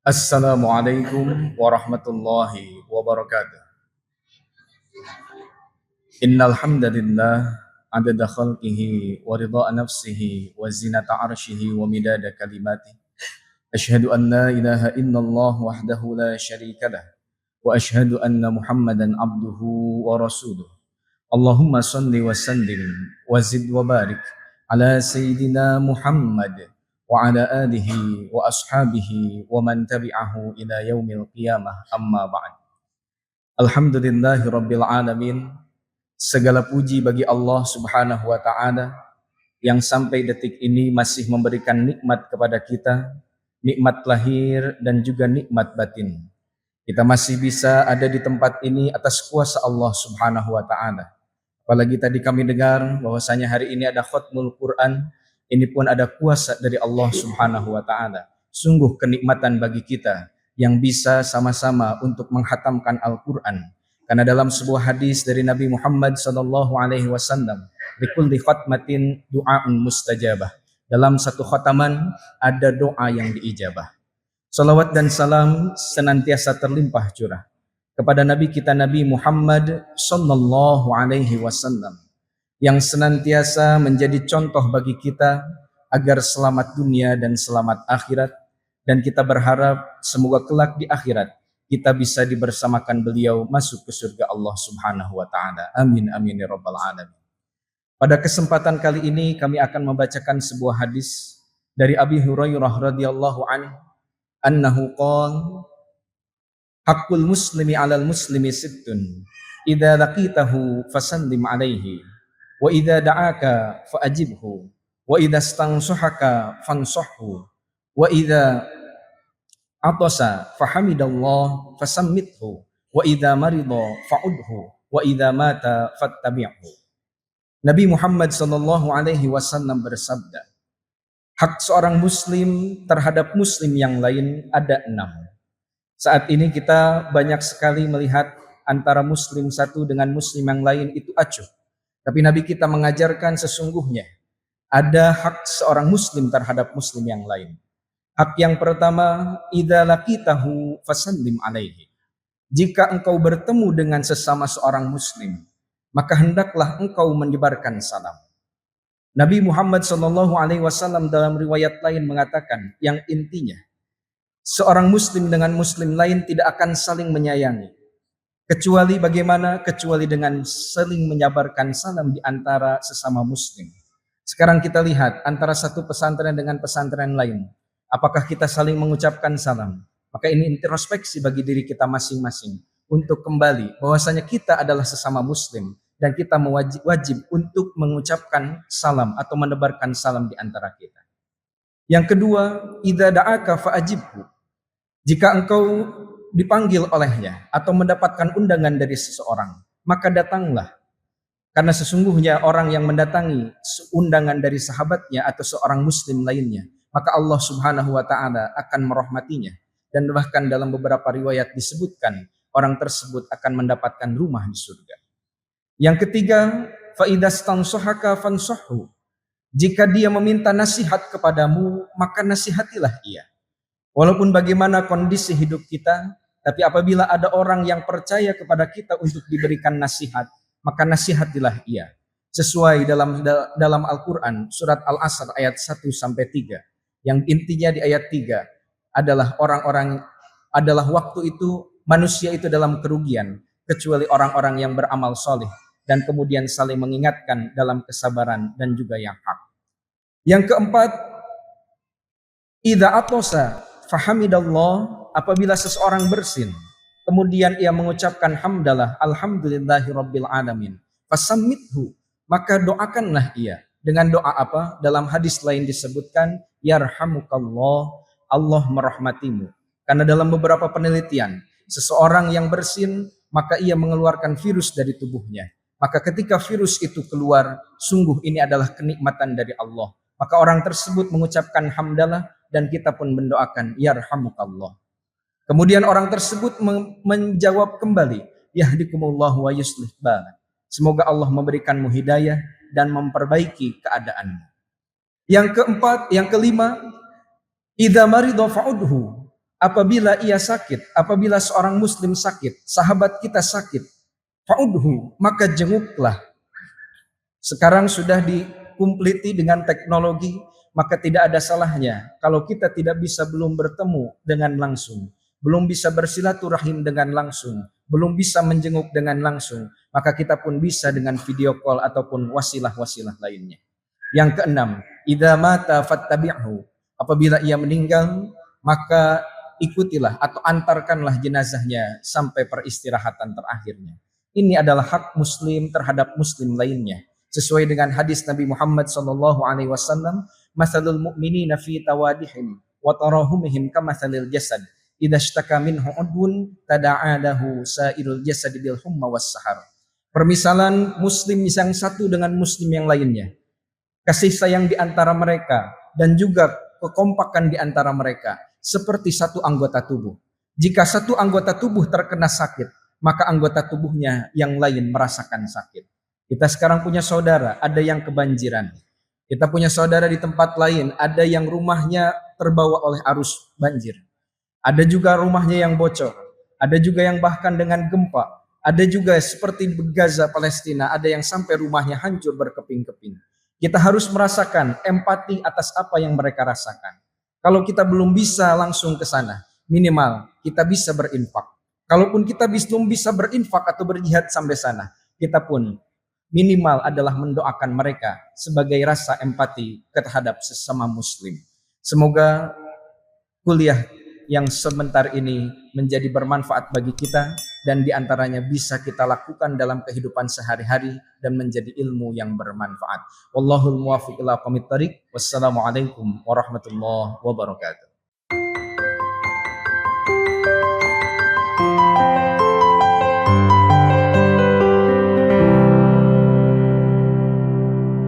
Assalamualaikum warahmatullahi wabarakatuh. Innal hamdalillah adada khalqihi wa ridha nafsihi wa zinata arshihi wa midada kalimatihi. Asyhadu an la ilaha illallah wahdahu la syarika lah wa asyhadu anna Muhammadan abduhu wa rasuluh. Allahumma salli wa sallim wa zid wa barik ala sayyidina Muhammad wa ala alihi wa ashabihi wa man tabi'ahu ila yaumil qiyamah amma ba'd. Alhamdulillahi rabbil alamin. Segala puji bagi Allah Subhanahu wa taala yang sampai detik ini masih memberikan nikmat kepada kita, nikmat lahir dan juga nikmat batin. Kita masih bisa ada di tempat ini atas kuasa Allah Subhanahu wa taala. Apalagi tadi kami dengar bahwasanya hari ini ada khatmul Quran, ini pun ada kuasa dari Allah Subhanahu wa taala. Sungguh kenikmatan bagi kita yang bisa sama-sama untuk menghatamkan Al-Quran. Karena dalam sebuah hadis dari Nabi Muhammad SAW, likulli khatmatin du'aun mustajabah. Dalam satu khataman ada doa yang diijabah. Salawat dan salam senantiasa terlimpah curah kepada Nabi kita Nabi Muhammad SAW yang senantiasa menjadi contoh bagi kita agar selamat dunia dan selamat akhirat. Dan kita berharap semoga kelak di akhirat kita bisa dibersamakan beliau masuk ke surga Allah Subhanahu wa taala. Amin amin ya rabbal alamin. Pada kesempatan kali ini kami akan membacakan sebuah hadis dari Abi Hurairah radhiyallahu anhu qala haqqul muslimi 'alal muslimi sittun idza laqitahu fasallim 'alaihi wa idza da'aka fa'ajibhu wa idza istansuhaka fansahhu wa idza atasa fahamidallah fasammithu wa idza marida fa'udhu wa idza mata fattabi'hu. Nabi Muhammad sallallahu alaihi wasallam bersabda, hak seorang muslim terhadap muslim yang lain ada 6. Saat ini kita banyak sekali melihat antara muslim satu dengan muslim yang lain itu acuh. Tapi Nabi kita mengajarkan sesungguhnya ada hak seorang muslim terhadap muslim yang lain. Hak yang pertama, idza laqitahu fasallim alaihi. Jika engkau bertemu dengan sesama seorang muslim, maka hendaklah engkau menyebarkan salam. Nabi Muhammad SAW dalam riwayat lain mengatakan yang intinya seorang muslim dengan muslim lain tidak akan saling menyayangi. Kecuali bagaimana? Kecuali dengan saling menyabarkan salam di antara sesama muslim. Sekarang kita lihat antara satu pesantren dengan pesantren lain. Apakah kita saling mengucapkan salam? Maka ini introspeksi bagi diri kita masing-masing untuk kembali bahwasanya kita adalah sesama muslim dan kita wajib untuk mengucapkan salam atau menebarkan salam di antara kita. Yang kedua, idza da'aka fa'ajibhu. Jika engkau dipanggil olehnya atau mendapatkan undangan dari seseorang, maka datanglah. Karena sesungguhnya orang yang mendatangi undangan dari sahabatnya atau seorang muslim lainnya, maka Allah Subhanahu wa taala akan merahmatinya. Dan bahkan dalam beberapa riwayat disebutkan orang tersebut akan mendapatkan rumah di surga. Yang ketiga, fa idastansuhaka fansahhu. Jika dia meminta nasihat kepadamu, maka nasihatilah ia. Walaupun bagaimana kondisi hidup kita, tapi apabila ada orang yang percaya kepada kita untuk diberikan nasihat, maka nasihatilah ia. Sesuai dalam Al-Qur'an surat Al-Asr ayat 1 sampai 3. Yang intinya di ayat 3 adalah adalah waktu itu manusia itu dalam kerugian kecuali orang-orang yang beramal soleh dan kemudian saling mengingatkan dalam kesabaran dan juga yang hak. Yang keempat, idza atosa fahamidallah, apabila seseorang bersin kemudian ia mengucapkan hamdalah alhamdulillahi rabbil alamin fasammithu, maka doakanlah ia dengan doa apa? Dalam hadis lain disebutkan yarhamukallah, Allah merahmatimu. Karena dalam beberapa penelitian, seseorang yang bersin maka ia mengeluarkan virus dari tubuhnya. Maka ketika virus itu keluar, sungguh ini adalah kenikmatan dari Allah. Maka orang tersebut mengucapkan hamdalah dan kita pun mendoakan yarhamukallah. Kemudian orang tersebut menjawab kembali, yahdikumullahu wa yuslih balak. Semoga Allah memberikanmu hidayah dan memperbaiki keadaanmu. Yang kelima, idza marida fa'udhu. Apabila ia sakit, apabila seorang muslim sakit, sahabat kita sakit, fa'udhu, maka jenguklah. Sekarang sudah dikumpliti dengan teknologi, maka tidak ada salahnya kalau kita tidak bisa belum bertemu dengan langsung, belum bisa bersilaturahim dengan langsung, belum bisa menjenguk dengan langsung, maka kita pun bisa dengan video call ataupun wasilah-wasilah lainnya. Yang keenam, idza mata fattabi'hu. Apabila ia meninggal, maka ikutilah atau antarkanlah jenazahnya sampai peristirahatan terakhirnya. Ini adalah hak muslim terhadap muslim lainnya. Sesuai dengan hadis Nabi Muhammad SAW, masalul mu'minina fi tawadihim wa tarahumihim kamathalil jasad. Idza ishtaka minhu udwun tada'a lahu sairul jasad bil humma was sahar. Permisalan muslim yang satu dengan muslim yang lainnya, kasih sayang di antara mereka dan juga kekompakan di antara mereka seperti satu anggota tubuh. Jika satu anggota tubuh terkena sakit, maka anggota tubuhnya yang lain merasakan sakit. Kita sekarang punya saudara, ada yang kebanjiran. Kita punya saudara di tempat lain, ada yang rumahnya terbawa oleh arus banjir. Ada juga rumahnya yang bocor. Ada juga yang bahkan dengan gempa. Ada juga seperti Gaza, Palestina, ada yang sampai rumahnya hancur berkeping-keping. Kita harus merasakan empati atas apa yang mereka rasakan. Kalau kita belum bisa langsung ke sana, minimal kita bisa berinfak. Kalaupun kita belum bisa berinfak atau berjihad sampai sana, kita pun minimal adalah mendoakan mereka sebagai rasa empati terhadap sesama muslim. Semoga kuliah yang sebentar ini menjadi bermanfaat bagi kita dan diantaranya bisa kita lakukan dalam kehidupan sehari-hari dan menjadi ilmu yang bermanfaat. Wallahul muwaffiq ila aqwamit thariq. Wassalamualaikum warahmatullahi wabarakatuh.